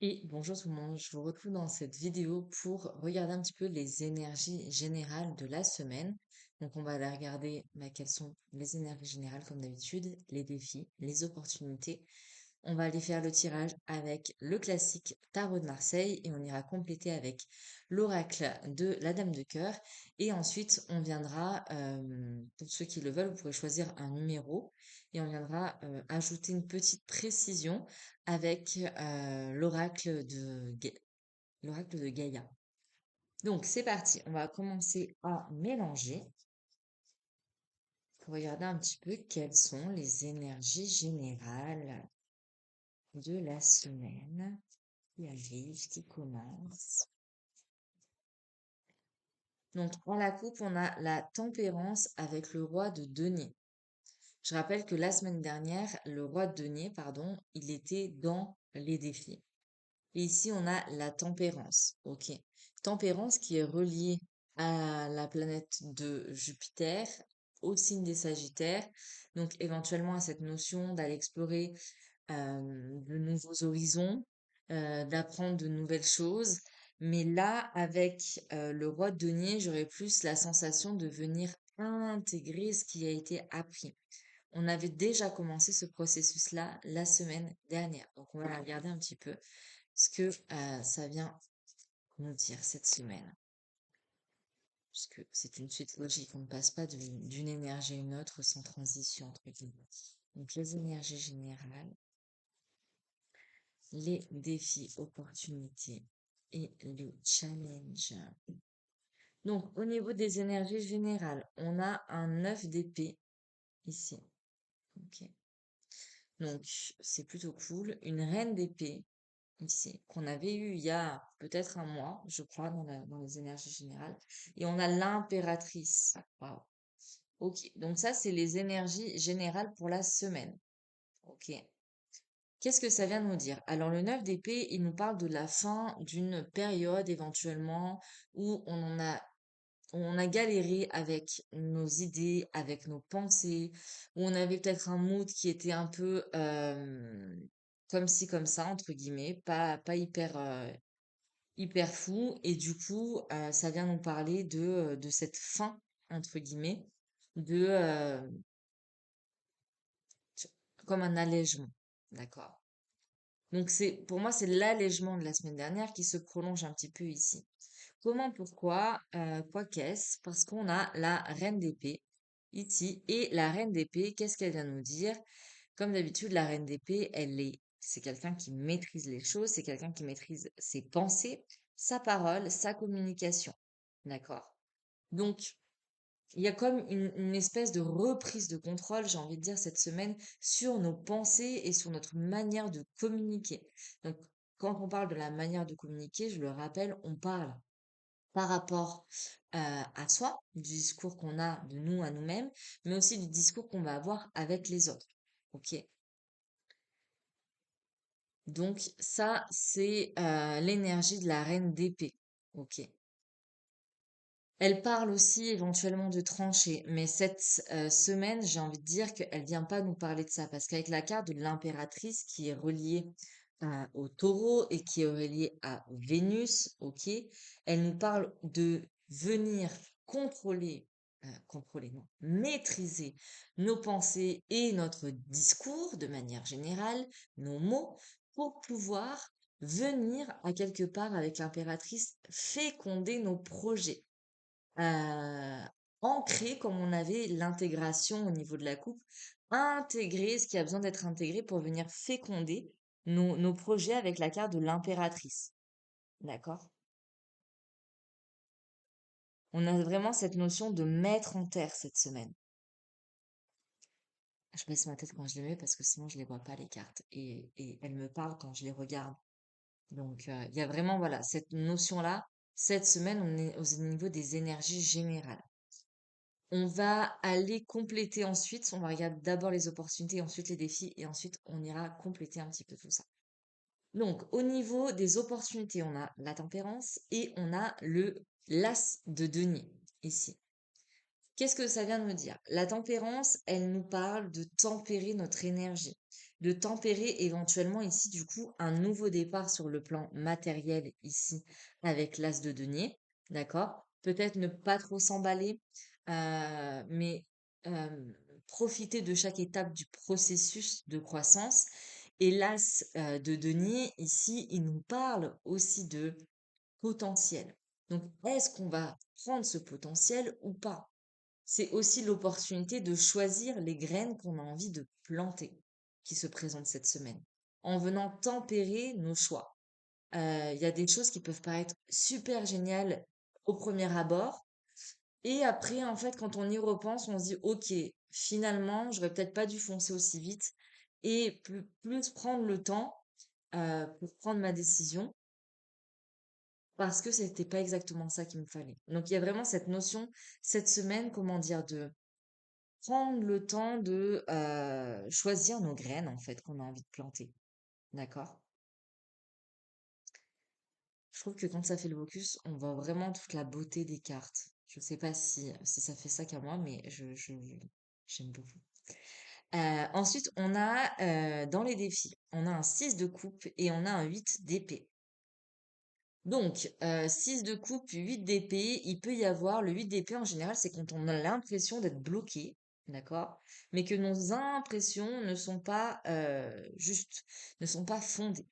Et bonjour tout le monde, je vous retrouve dans cette vidéo pour regarder un petit peu les énergies générales de la semaine. Donc on va aller regarder quelles sont les énergies générales comme d'habitude, les défis, les opportunités. On va aller faire le tirage avec le classique Tarot de Marseille et on ira compléter avec l'oracle de la Dame de Cœur. Et ensuite, on viendra, pour ceux qui le veulent, vous pourrez choisir un numéro et on viendra ajouter une petite précision avec l'oracle de Gaïa. Donc c'est parti, on va commencer à mélanger pour regarder un petit peu quelles sont les énergies générales de la semaine qui arrive, qui commence. Donc, dans la coupe, on a la tempérance avec le roi de denier. Je rappelle que la semaine dernière, le roi de denier, pardon, il était dans les défis. Et ici, on a la tempérance. Ok. Tempérance qui est reliée à la planète de Jupiter, au signe des Sagittaires. Donc, éventuellement à cette notion d'aller explorer de nouveaux horizons, d'apprendre de nouvelles choses. Mais là, avec le roi de denier, j'aurais plus la sensation de venir intégrer ce qui a été appris. On avait déjà commencé ce processus-là la semaine dernière. Donc, on va regarder un petit peu ce que ça vient nous dire cette semaine. Puisque c'est une suite logique, on ne passe pas d'une énergie à une autre sans transition entre guillemets. Donc, les énergies générales, les défis, opportunités et le challenge. Donc, au niveau des énergies générales, on a un 9 d'épée ici. Ok. Donc, c'est plutôt cool. Une reine d'épée ici, qu'on avait eu il y a peut-être un mois, je crois, dans les énergies générales. Et on a l'impératrice. Waouh. Ok. Donc, ça, c'est les énergies générales pour la semaine. Ok. Qu'est-ce que ça vient nous dire? Alors, le 9 d'épée, il nous parle de la fin d'une période éventuellement où on a galéré avec nos idées, avec nos pensées, où on avait peut-être un mood qui était un peu comme ci, comme ça, entre guillemets, pas hyper, hyper fou. Et du coup, ça vient nous parler de cette fin, entre guillemets, de, comme un allègement. D'accord? Donc pour moi, c'est l'allègement de la semaine dernière qui se prolonge un petit peu ici. Comment, pourquoi, quoi qu'est-ce? Parce qu'on a la reine d'épée ici et la reine d'épée, qu'est-ce qu'elle vient nous dire? Comme d'habitude, la reine d'épée, c'est quelqu'un qui maîtrise les choses, c'est quelqu'un qui maîtrise ses pensées, sa parole, sa communication. D'accord? Donc, il y a comme une espèce de reprise de contrôle, j'ai envie de dire, cette semaine sur nos pensées et sur notre manière de communiquer. Donc, quand on parle de la manière de communiquer, je le rappelle, on parle par rapport à soi, du discours qu'on a de nous à nous-mêmes, mais aussi du discours qu'on va avoir avec les autres. Ok. Donc ça, c'est l'énergie de la reine d'épée. Ok. Elle parle aussi éventuellement de trancher, mais cette semaine, j'ai envie de dire qu'elle vient pas nous parler de ça, parce qu'avec la carte de l'impératrice qui est reliée au taureau et qui est reliée à Vénus, ok, elle nous parle de venir contrôler, contrôler, non, maîtriser nos pensées et notre discours de manière générale, nos mots, pour pouvoir venir à quelque part avec l'impératrice féconder nos projets heu, ancrer comme on avait l'intégration au niveau de la coupe, intégrer ce qui a besoin d'être intégré pour venir féconder nos projets avec la carte de l'impératrice. D'accord? On a vraiment cette notion de mettre en terre cette semaine. Je baisse ma tête quand je les mets parce que sinon je les vois pas les cartes et elles me parlent quand je les regarde. Donc il y a vraiment voilà cette notion-là. Cette semaine, on est au niveau des énergies générales. On va aller compléter ensuite, on va regarder d'abord les opportunités, ensuite les défis, et ensuite on ira compléter un petit peu tout ça. Donc, au niveau des opportunités, on a la tempérance et on a le l'as de denier ici. Qu'est-ce que ça vient de me dire? La tempérance, elle nous parle de tempérer notre énergie. de tempérer éventuellement ici, du coup, un nouveau départ sur le plan matériel ici avec l'as de denier, d'accord? Peut-être ne pas trop s'emballer, mais profiter de chaque étape du processus de croissance. Et l'as de denier, ici, il nous parle aussi de potentiel. Donc, est-ce qu'on va prendre ce potentiel ou pas? C'est aussi l'opportunité de choisir les graines qu'on a envie de planter qui se présentent cette semaine, en venant tempérer nos choix. Il y a des choses qui peuvent paraître super géniales au premier abord, et après, en fait, quand on y repense, on se dit, OK, finalement, j'aurais peut-être pas dû foncer aussi vite, et plus prendre le temps pour prendre ma décision, parce que c'était pas exactement ça qu'il me fallait. Donc, il y a vraiment cette notion, cette semaine, comment dire, de prendre le temps de choisir nos graines, en fait, qu'on a envie de planter. D'accord? Je trouve que quand ça fait le focus, on voit vraiment toute la beauté des cartes. Je sais pas si ça fait ça qu'à moi, mais j'aime beaucoup. Ensuite, on a dans les défis, on a un 6 de coupe et on a un 8 d'épée. Donc, 6 de coupe, 8 d'épée, il peut y avoir le 8 d'épée en général, c'est quand on a l'impression d'être bloqué, d'accord? Mais que nos impressions ne sont pas justes, ne sont pas fondées,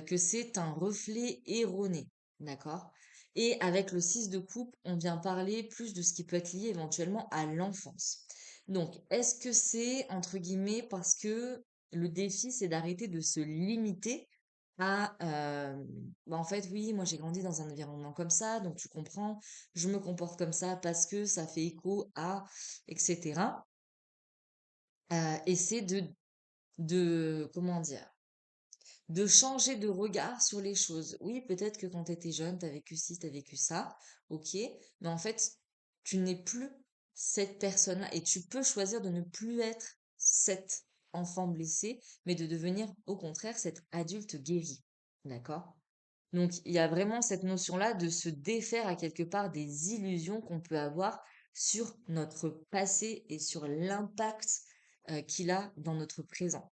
que c'est un reflet erroné, d'accord? Et avec le 6 de coupe, on vient parler plus de ce qui peut être lié éventuellement à l'enfance. Donc, est-ce que c'est, entre guillemets, parce que le défi, c'est d'arrêter de se limiter à, bah, en fait, oui, moi j'ai grandi dans un environnement comme ça, donc tu comprends, je me comporte comme ça parce que ça fait écho à, etc. Et c'est comment dire, de changer de regard sur les choses. Oui, peut-être que quand tu étais jeune, tu as vécu ci, tu as vécu ça, ok, mais en fait, tu n'es plus cette personne-là et tu peux choisir de ne plus être cet enfant blessé, mais de devenir au contraire cet adulte guéri. D'accord? Donc, il y a vraiment cette notion-là de se défaire à quelque part des illusions qu'on peut avoir sur notre passé et sur l'impact qu'il a dans notre présent.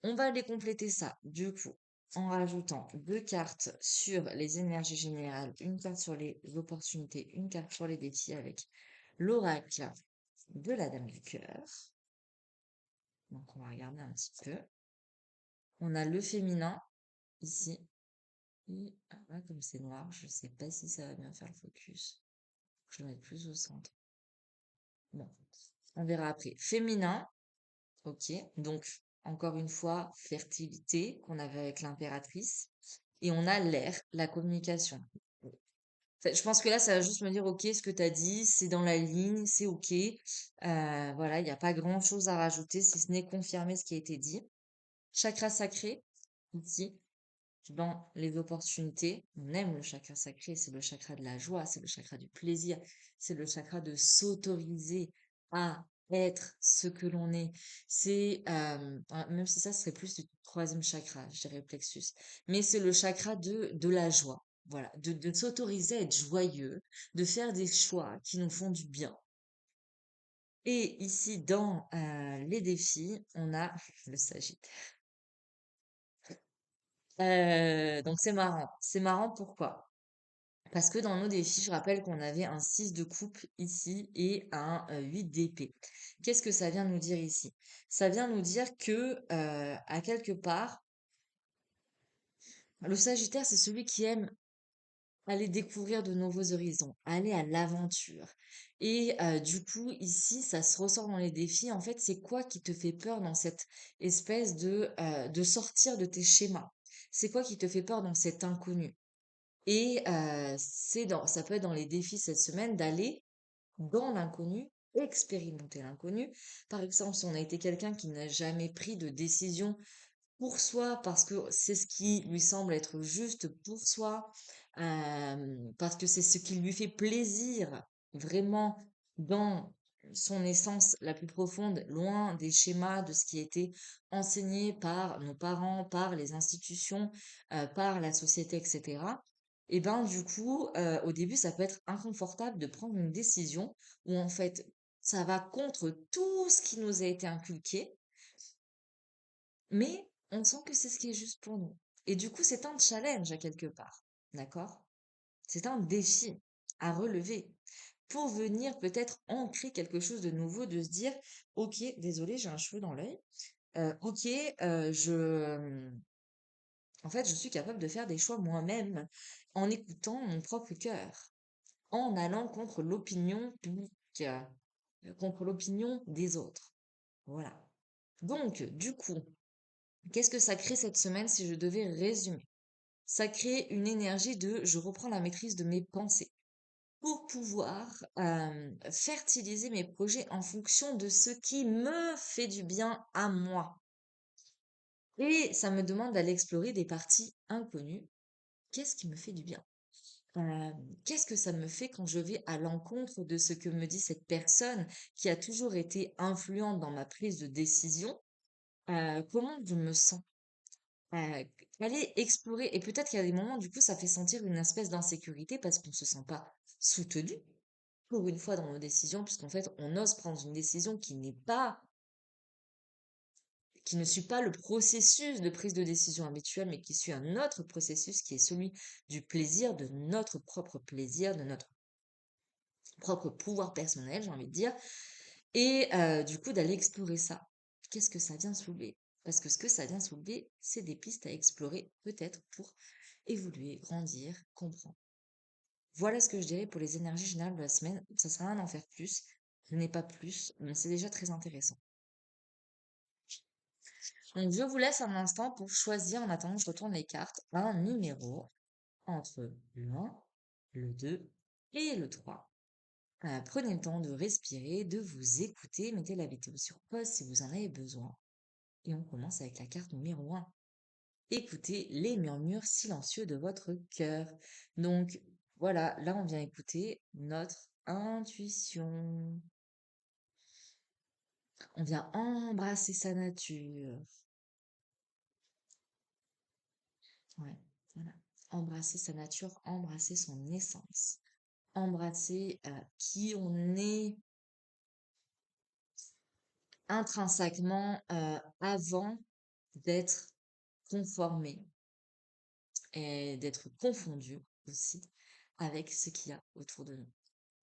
On va aller compléter ça, du coup, en rajoutant deux cartes sur les énergies générales, une carte sur les opportunités, une carte sur les défis avec l'oracle de la Dame du Cœur. Donc, on va regarder un petit peu. On a le féminin ici. Et là, comme c'est noir, je sais pas si ça va bien faire le focus. Je vais mettre plus au centre. Bon, on verra après. Féminin, ok. Donc, encore une fois, fertilité qu'on avait avec l'impératrice. Et on a l'air, la communication. Enfin, je pense que là, ça va juste me dire, ok, ce que tu as dit, c'est dans la ligne, c'est ok. Voilà, il n'y a pas grand-chose à rajouter, si ce n'est confirmer ce qui a été dit. Chakra sacré, ici, dans les opportunités. On aime le chakra sacré, c'est le chakra de la joie, c'est le chakra du plaisir, c'est le chakra de s'autoriser à être ce que l'on est. C'est, même si ça serait plus du troisième chakra, je dirais plexus, mais c'est le chakra de la joie. Voilà, de s'autoriser à être joyeux, de faire des choix qui nous font du bien. Et ici, dans les défis, on a le Sagittaire. Donc c'est marrant. C'est marrant pourquoi? Parce que dans nos défis, je rappelle qu'on avait un 6 de coupe ici et un 8 d'épée. Qu'est-ce que ça vient nous dire ici? Ça vient nous dire que, à quelque part, le Sagittaire, c'est celui qui aime aller découvrir de nouveaux horizons, aller à l'aventure. Et du coup, ici, ça se ressort dans les défis. En fait, c'est quoi qui te fait peur dans cette espèce de sortir de tes schémas? C'est quoi qui te fait peur dans cet inconnu? Et ça peut être dans les défis cette semaine d'aller dans l'inconnu, expérimenter l'inconnu. Par exemple, si on a été quelqu'un qui n'a jamais pris de décision pour soi parce que c'est ce qui lui semble être juste pour soi, parce que c'est ce qui lui fait plaisir vraiment dans son essence la plus profonde, loin des schémas de ce qui a été enseigné par nos parents, par les institutions, par la société, etc. Et ben du coup, au début, ça peut être inconfortable de prendre une décision où en fait, ça va contre tout ce qui nous a été inculqué, mais on sent que c'est ce qui est juste pour nous. Et du coup, c'est un challenge à quelque part, d'accord? C'est un défi à relever pour venir peut-être ancrer quelque chose de nouveau, de se dire, ok, désolé, j'ai un cheveu dans l'œil. Ok, en fait, je suis capable de faire des choix moi-même en écoutant mon propre cœur, en allant contre l'opinion publique, contre l'opinion des autres. Voilà. Donc, du coup, qu'est-ce que ça crée cette semaine si je devais résumer? Ça crée une énergie de je reprends la maîtrise de mes pensées pour pouvoir fertiliser mes projets en fonction de ce qui me fait du bien à moi. Et ça me demande d'aller explorer des parties inconnues. Qu'est-ce qui me fait du bien? Euh, Qu'est-ce que ça me fait quand je vais à l'encontre de ce que me dit cette personne qui a toujours été influente dans ma prise de décision? Comment je me sens? Euh, Aller explorer. Et peut-être qu'il y a des moments, du coup, ça fait sentir une espèce d'insécurité parce qu'on ne se sent pas soutenu pour une fois dans nos décisions, puisqu'en fait, on ose prendre une décision qui ne suit pas le processus de prise de décision habituel, mais qui suit un autre processus qui est celui du plaisir, de notre propre plaisir, de notre propre pouvoir personnel, j'ai envie de dire, et du coup d'aller explorer ça. Qu'est-ce que ça vient soulever? Parce que ce que ça vient soulever, c'est des pistes à explorer, peut-être pour évoluer, grandir, comprendre. Voilà ce que je dirais pour les énergies générales de la semaine. Ça sert à rien d'en faire plus. Je n'ai pas plus, mais c'est déjà très intéressant. Donc, je vous laisse un instant pour choisir, en attendant que je retourne les cartes, un numéro entre le 1, le 2 et le 3. Prenez le temps de respirer, de vous écouter, mettez la vidéo sur pause si vous en avez besoin. Et on commence avec la carte numéro 1. Écoutez les murmures silencieux de votre cœur. Donc, voilà, là on vient écouter notre intuition. On vient embrasser sa nature. Ouais, voilà. Embrasser sa nature, embrasser son essence. Embrasser qui on est intrinsèquement avant d'être conformé et d'être confondu aussi avec ce qu'il y a autour de nous.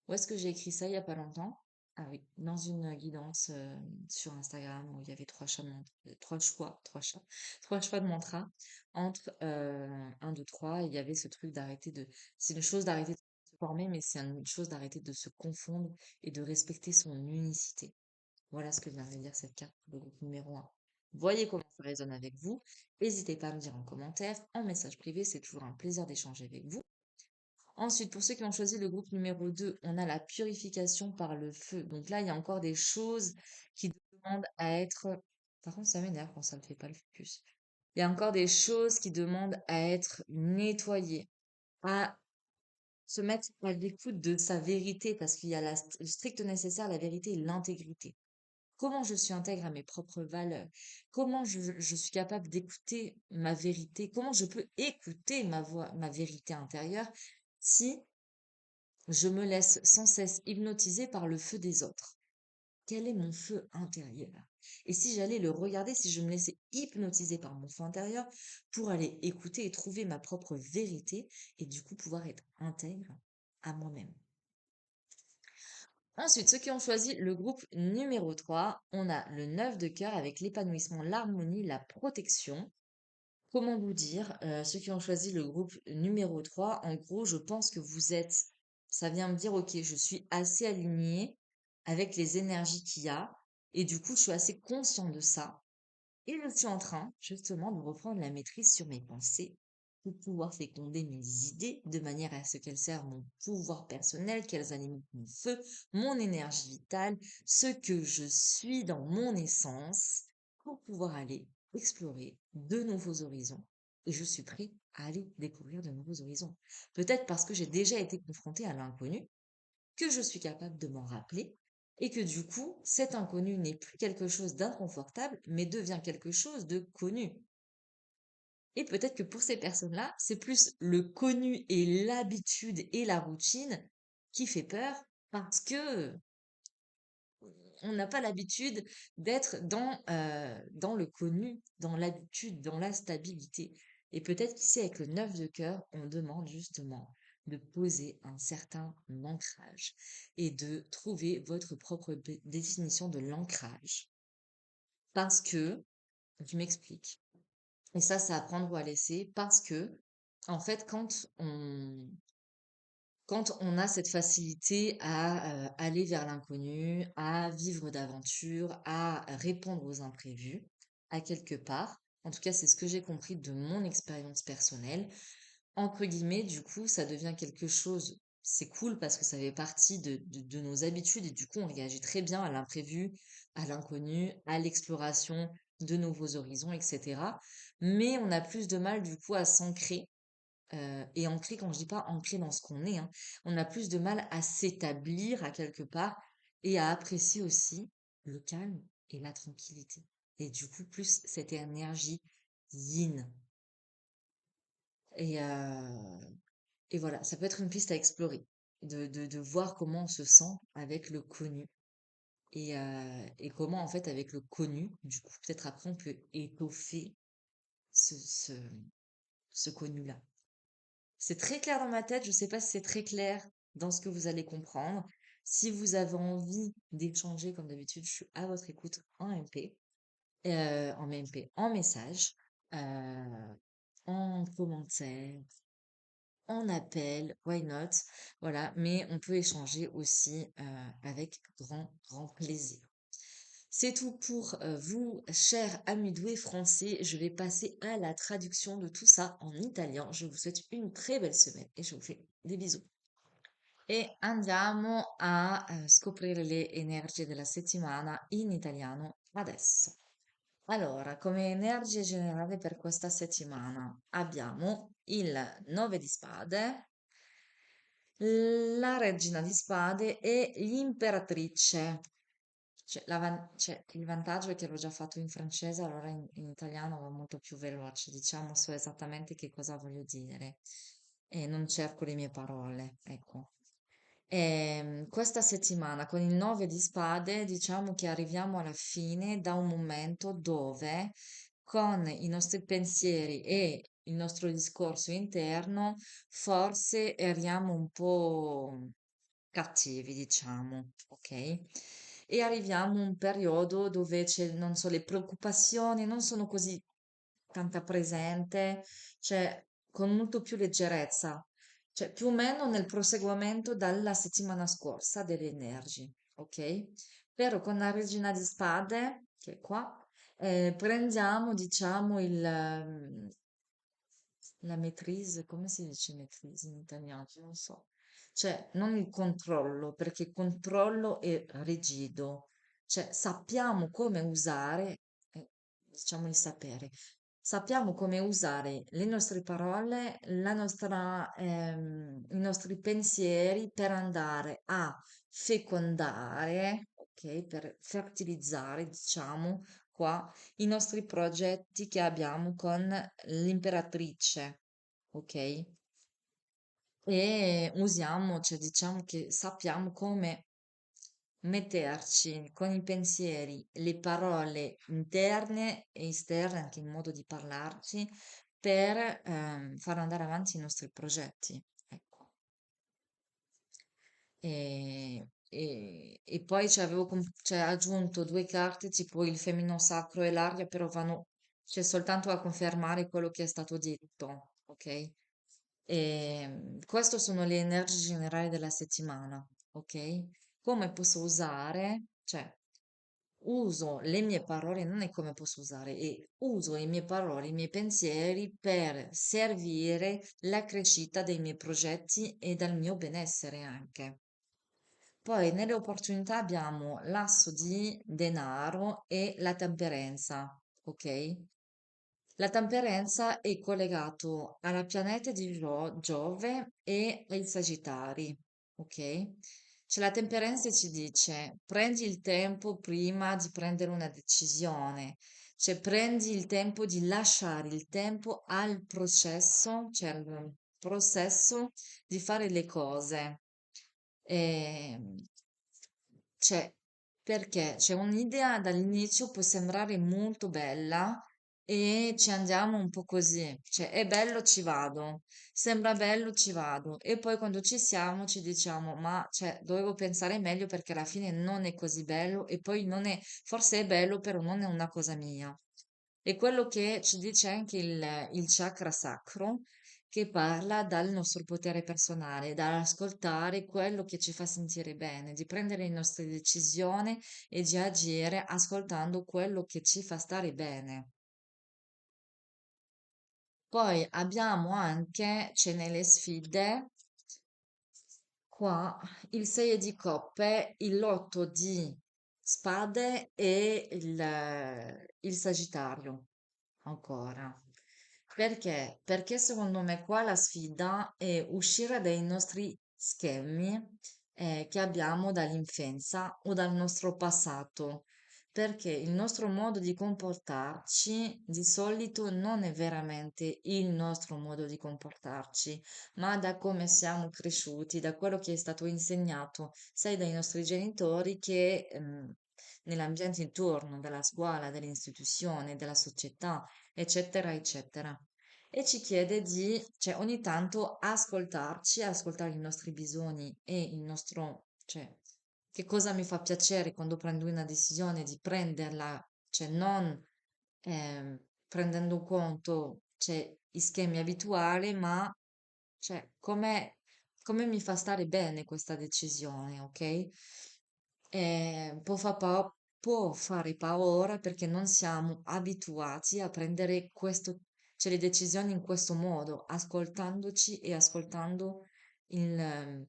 Où est-ce que j'ai écrit ça il y a pas longtemps? Ah oui, dans une guidance sur Instagram où il y avait trois choix de mantra entre 1, 2, 3. Il y avait ce truc d'arrêter de, c'est une chose d'arrêter de se former, mais c'est une chose d'arrêter de se confondre et de respecter son unicité. Voilà ce que vient de dire cette carte pour le groupe numéro 1. Voyez comment ça résonne avec vous. N'hésitez pas à me dire en commentaire, en message privé, c'est toujours un plaisir d'échanger avec vous. Ensuite, pour ceux qui ont choisi le groupe numéro 2, on a la purification par le feu. Donc là, il y a encore des choses qui demandent à être... Par contre, ça m'énerve quand ça ne fait pas le focus. Il y a encore des choses qui demandent à être nettoyées, à se mettre à l'écoute de sa vérité, parce qu'il y a le strict nécessaire, la vérité et l'intégrité. Comment je suis intègre à mes propres valeurs? Comment je suis capable d'écouter ma vérité? Comment je peux écouter ma voix, ma vérité intérieure si je me laisse sans cesse hypnotiser par le feu des autres? Quel est mon feu intérieur? Et si j'allais le regarder, si je me laissais hypnotiser par mon feu intérieur pour aller écouter et trouver ma propre vérité et du coup pouvoir être intègre à moi-même. Ensuite, ceux qui ont choisi le groupe numéro 3, on a le 9 de cœur avec l'épanouissement, l'harmonie, la protection. Comment vous dire, ceux qui ont choisi le groupe numéro 3, en gros, je pense que vous êtes, ça vient me dire, ok, je suis assez alignée avec les énergies qu'il y a, et du coup, je suis assez conscient de ça. Et je suis en train, justement, de reprendre la maîtrise sur mes pensées pour pouvoir féconder mes idées de manière à ce qu'elles servent mon pouvoir personnel, qu'elles alimentent mon feu, mon énergie vitale, ce que je suis dans mon essence pour pouvoir aller explorer de nouveaux horizons. Et je suis prêt à aller découvrir de nouveaux horizons. Peut-être parce que j'ai déjà été confrontée à l'inconnu, que je suis capable de m'en rappeler et que du coup, cet inconnu n'est plus quelque chose d'inconfortable, mais devient quelque chose de connu. Et peut-être que pour ces personnes-là, c'est plus le connu et l'habitude et la routine qui fait peur parce que on n'a pas l'habitude d'être dans le connu, dans l'habitude, dans la stabilité. Et peut-être qu'ici, avec le 9 de cœur, on demande justement de poser un certain ancrage et de trouver votre propre définition de l'ancrage. Parce que, je m'explique, et ça, c'est à prendre ou à laisser, parce que, en fait, quand on a cette facilité à aller vers l'inconnu, à vivre d'aventures, à répondre aux imprévus, à quelque part, en tout cas c'est ce que j'ai compris de mon expérience personnelle, entre guillemets, du coup, ça devient quelque chose, c'est cool parce que ça fait partie de nos habitudes et du coup on réagit très bien à l'imprévu, à l'inconnu, à l'exploration de nouveaux horizons, etc. Mais on a plus de mal du coup à s'ancrer et ancré, quand je dis pas ancré dans ce qu'on est, hein, on a plus de mal à s'établir à quelque part et à apprécier aussi le calme et la tranquillité. Et du coup, plus cette énergie yin. Et, et voilà, ça peut être une piste à explorer, de voir comment on se sent avec le connu. Et comment, en fait, avec le connu, du coup, peut-être après, on peut étoffer ce, ce, ce connu-là. C'est très clair dans ma tête, je ne sais pas si c'est très clair dans ce que vous allez comprendre. Si vous avez envie d'échanger, comme d'habitude, je suis à votre écoute en MP, en MP, en message, euh, en commentaire, en appel, why not? Voilà, mais on peut échanger aussi avec grand, grand plaisir. C'est tout pour vous, chers amis doués français. Je vais passer à la traduction de tout ça en italien. Je vous souhaite une très belle semaine et je vous fais des bisous. E andiamo a scoprire le energie della settimana in italiano adesso. Allora, come energia generale per questa settimana abbiamo il 9 di spade, la regina di spade e l'imperatrice. Cioè, il vantaggio è che l'ho già fatto in francese, allora in italiano va molto più veloce, diciamo, so esattamente che cosa voglio dire e non cerco le mie parole, ecco. Questa settimana con il 9 di spade diciamo che arriviamo alla fine da un momento dove con i nostri pensieri e il nostro discorso interno forse eriamo un po' cattivi, diciamo, ok? E arriviamo a un periodo dove c'è, non so, le preoccupazioni non sono così tanta presente, cioè con molto più leggerezza, cioè più o meno nel proseguimento dalla settimana scorsa delle energie, ok? Però con la regina di spade, che è qua, prendiamo, diciamo, la maîtrise, come si dice maîtrise in italiano? Non so. Cioè, non il controllo, perché il controllo è rigido. Cioè, sappiamo come usare, diciamo il sapere, sappiamo come usare le nostre parole, i nostri pensieri per andare a fecondare, ok? Per fertilizzare, diciamo, qua i nostri progetti che abbiamo con l'imperatrice, ok? E usiamo, cioè diciamo che sappiamo come metterci con i pensieri, le parole interne e esterne, anche il modo di parlarci, per far andare avanti i nostri progetti. Ecco. E poi cioè, aggiunto due carte, tipo il femminile sacro e l'aria, però vanno, cioè, soltanto a confermare quello che è stato detto, ok? Queste sono le energie generali della settimana, ok? Come posso usare, cioè, uso le mie parole, non è come posso usare, uso le mie parole, i miei pensieri per servire la crescita dei miei progetti e dal mio benessere anche. Poi nelle opportunità abbiamo l'asso di denaro e la temperenza, ok? La temperenza è collegato alla pianeta di Giove e ai Sagittari, ok? Cioè la temperenza ci dice prendi il tempo prima di prendere una decisione, cioè prendi il tempo di lasciare il tempo al processo, cioè al processo di fare le cose. Ehm, cioè, perché c'è un'idea dall'inizio può sembrare molto bella e ci andiamo un po' così, cioè è bello, ci vado, sembra bello, ci vado e poi quando ci siamo ci diciamo ma cioè, dovevo pensare meglio perché alla fine non è così bello e poi non è, forse è bello però non è una cosa mia. E quello che ci dice anche il chakra sacro, che parla dal nostro potere personale, dall'ascoltare quello che ci fa sentire bene, di prendere le nostre decisioni e di agire ascoltando quello che ci fa stare bene. Poi abbiamo anche, c'è nelle sfide, qua il 6 di coppe, il lotto di spade e il Sagittario. Ancora. Perché? Perché secondo me qua la sfida è uscire dai nostri schemi che abbiamo dall'infanzia o dal nostro passato, perché il nostro modo di comportarci di solito non è veramente il nostro modo di comportarci, ma da come siamo cresciuti, da quello che è stato insegnato, sia dai nostri genitori che nell'ambiente intorno, dalla scuola, dell'istituzione, della società, eccetera, eccetera. E ci chiede di, cioè, ogni tanto ascoltarci, ascoltare i nostri bisogni e il nostro, cioè, che cosa mi fa piacere quando prendo una decisione di prenderla, cioè, non prendendo conto, cioè, i schemi abituali, ma, cioè, come mi fa stare bene questa decisione, ok? Può fare paura perché non siamo abituati a prendere cioè, le decisioni in questo modo, ascoltandoci e ascoltando il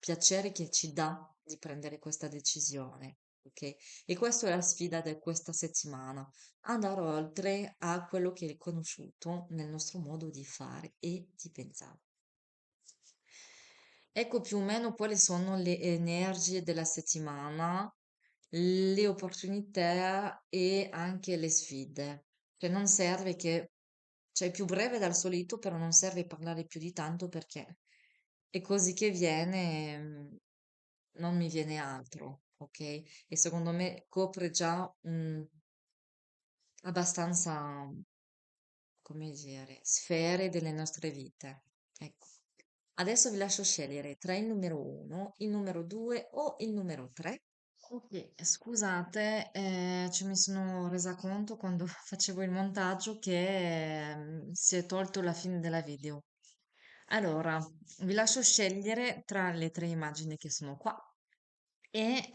piacere che ci dà di prendere questa decisione. Ok? E questa è la sfida di questa settimana, andare oltre a quello che è conosciuto nel nostro modo di fare e di pensare. Ecco più o meno quali sono le energie della settimana, le opportunità e anche le sfide. Cioè non serve che, cioè è più breve dal solito, però non serve parlare più di tanto perché è così che viene, non mi viene altro, ok? E secondo me copre già abbastanza, come dire, sfere delle nostre vite. Ecco. Adesso vi lascio scegliere tra il numero 1, il numero 2 o il numero 3. Ok, scusate, ci mi sono resa conto quando facevo il montaggio che si è tolto la fine della video. Allora, vi lascio scegliere tra le tre immagini che sono qua e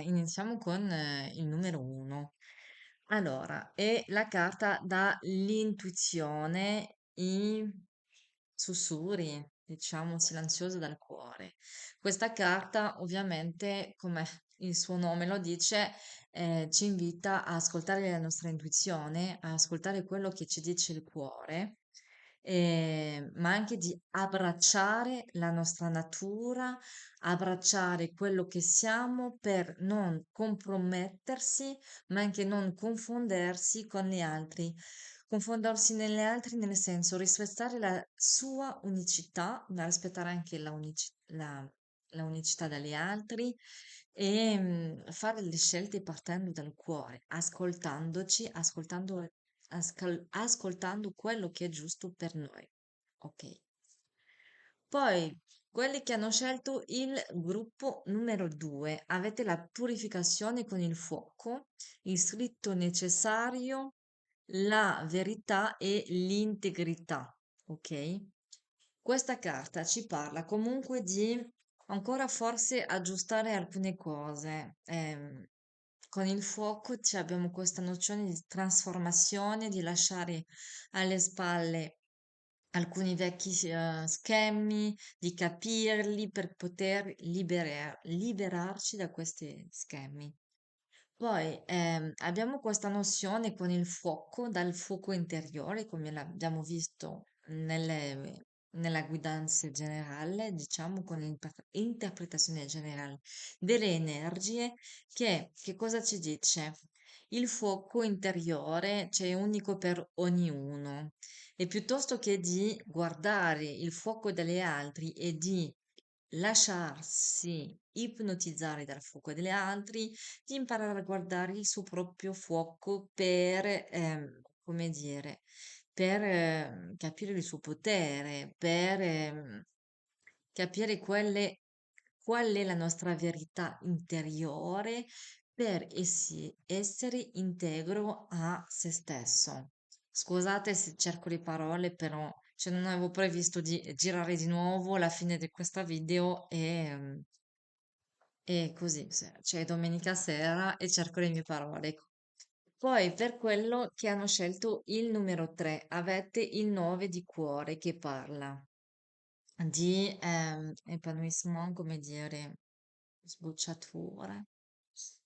iniziamo con il numero 1. Allora, è la carta dall'intuizione, i sussurri, diciamo, silenzioso dal cuore. Questa carta, ovviamente, come il suo nome lo dice, ci invita a ascoltare la nostra intuizione, a ascoltare quello che ci dice il cuore, ma anche di abbracciare la nostra natura, abbracciare quello che siamo per non compromettersi, ma anche non confondersi con gli altri. Confondersi nelle altre nel senso rispettare la sua unicità, ma rispettare anche la unicità degli altri e fare le scelte partendo dal cuore, ascoltandoci, ascoltando quello che è giusto per noi. Ok. Poi, quelli che hanno scelto il gruppo numero 2, avete la purificazione con il fuoco, il stritto necessario, la verità e l'integrità. Ok? Questa carta ci parla comunque di ancora forse aggiustare alcune cose. Con il fuoco abbiamo questa nozione di trasformazione, di lasciare alle spalle alcuni vecchi schemi, di capirli per poter liberarci da questi schemi. Poi abbiamo questa nozione con il fuoco, dal fuoco interiore, come l'abbiamo visto nella guidance generale, diciamo con l'interpretazione generale delle energie, che cosa ci dice? Il fuoco interiore, cioè è unico per ognuno, e piuttosto che di guardare il fuoco degli altri e di lasciarsi ipnotizzare dal fuoco degli altri, di imparare a guardare il suo proprio fuoco per, come dire, per capire il suo potere, per capire qual è la nostra verità interiore, per essere integro a se stesso. Scusate se cerco le parole, però cioè, non avevo previsto di girare di nuovo la fine di questa video e così, cioè domenica sera e cerco le mie parole. Ecco. Poi per quello che hanno scelto il numero 3, avete il 9 di cuore che parla di épanouissement, come dire, sbocciatura,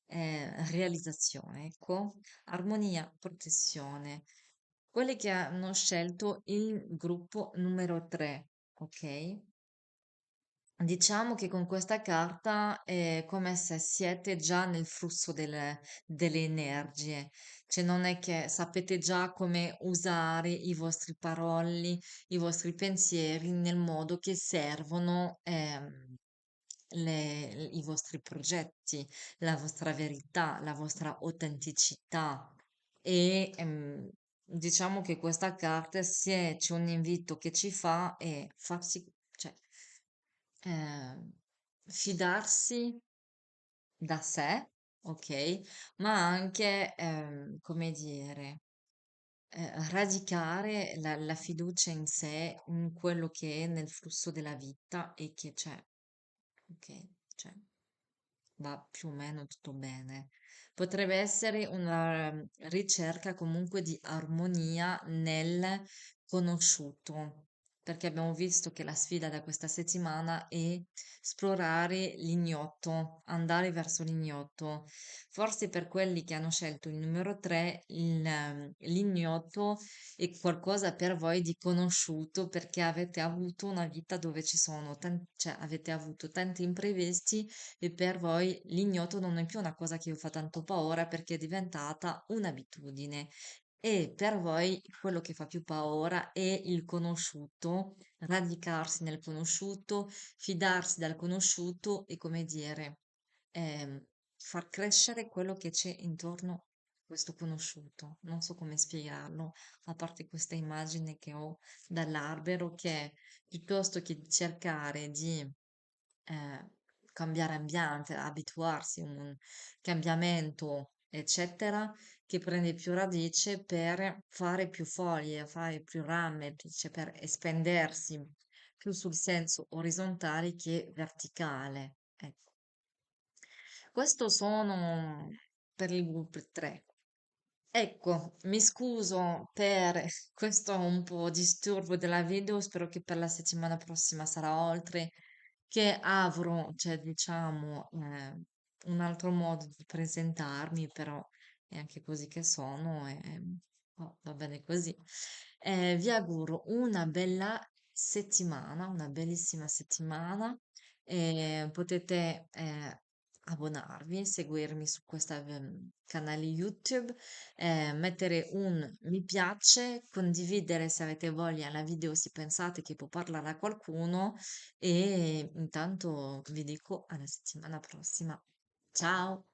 realizzazione, ecco, armonia, protezione. Quelli che hanno scelto il gruppo numero 3, ok? Diciamo che con questa carta è come se siete già nel flusso delle energie, cioè non è che sapete già come usare i vostri paroli, i vostri pensieri nel modo che servono i vostri progetti, la vostra verità, la vostra autenticità. E diciamo che questa carta, se c'è un invito che ci fa, è farsi, cioè, Ehm, fidarsi da sé, ok? Ma anche, come dire, radicare la fiducia in sé, in quello che è nel flusso della vita e che c'è, ok? Cioè, va più o meno tutto bene. Potrebbe essere una ricerca comunque di armonia nel conosciuto, perché abbiamo visto che la sfida da questa settimana è esplorare l'ignoto, andare verso l'ignoto. Forse per quelli che hanno scelto il numero 3, l'ignoto è qualcosa per voi di conosciuto perché avete avuto una vita dove ci sono cioè avete avuto tanti imprevisti e per voi l'ignoto non è più una cosa che vi fa tanto paura perché è diventata un'abitudine. E per voi quello che fa più paura è il conosciuto, radicarsi nel conosciuto, fidarsi dal conosciuto e come dire, far crescere quello che c'è intorno a questo conosciuto. Non so come spiegarlo, a parte questa immagine che ho dall'albero che piuttosto che cercare di eh, cambiare ambiente, abituarsi a un cambiamento, eccetera, che prende più radice per fare più foglie, fare più rame, cioè per espandersi più sul senso orizzontale che verticale. Ecco. Questo sono per il gruppo 3. Ecco, mi scuso per questo un po' disturbo della video, spero che per la settimana prossima sarà oltre, che avrò, cioè diciamo, un altro modo di presentarmi, però è anche così che sono e oh, va bene così. Vi auguro una bella settimana, una bellissima settimana. Potete abbonarvi, seguirmi su questo canale YouTube, mettere un mi piace, condividere se avete voglia la video, se pensate che può parlare a qualcuno e intanto vi dico alla settimana prossima. Ciao!